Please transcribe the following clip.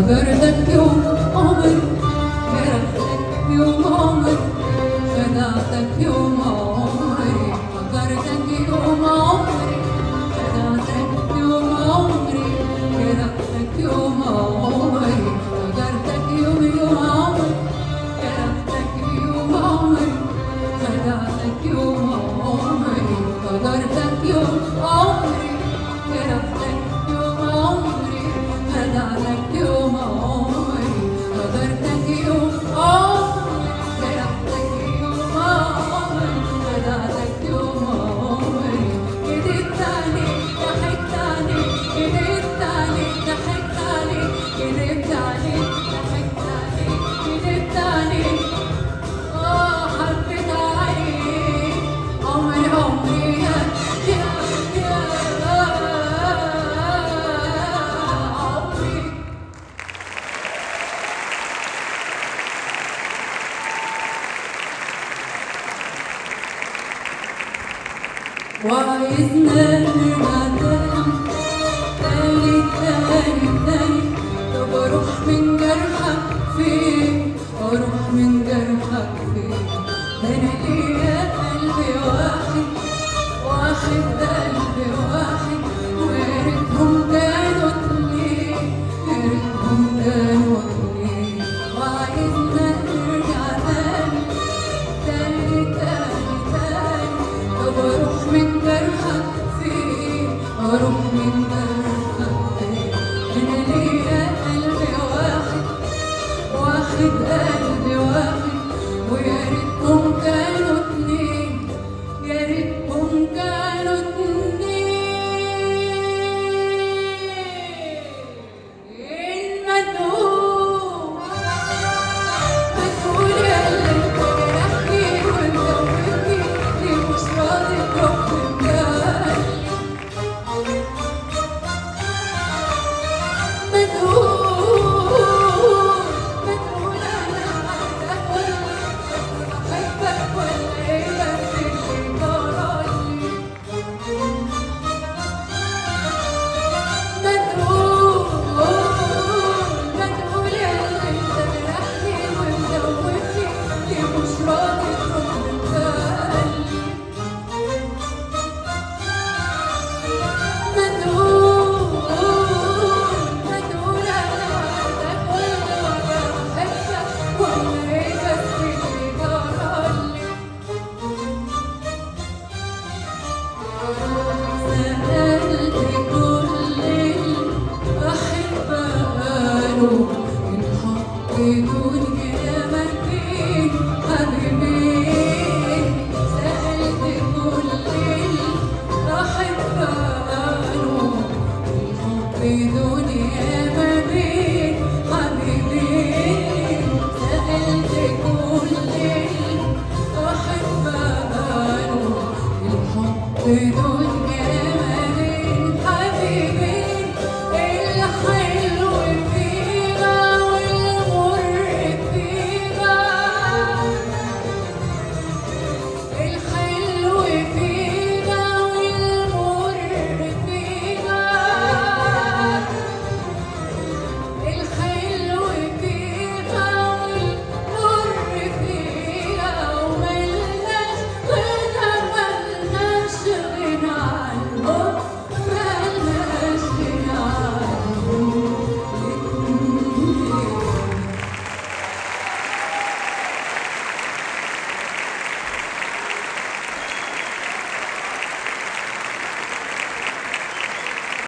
هجرتك يوم عمري، جرحتك يوم عمري، خدعتك يوم عمري، هجرتك يوم عمري، خدعتك يوم عمري، جرحتك يوم عمري، هجرتك يوم عمري، جرحتك يوم عمري، خدعتك يوم عمري، هجرتك يوم عمري، جرحتك يوم عمري، خدعتك يوم عمري، هجرتك يوم عمري، جرحتك يوم عمري، خدعتك يوم عمري، كدبت عليك، ضحكت عليك، كدبت عليك، ضحكت عليك، كدبت عليك، ضحكت عليك، كدبت عليك، حبيت عليك، عمري عمري يا عمري. وعايزنا نرجع تاني تاني تاني تاني، طب اروح من جرحك فين؟ اروح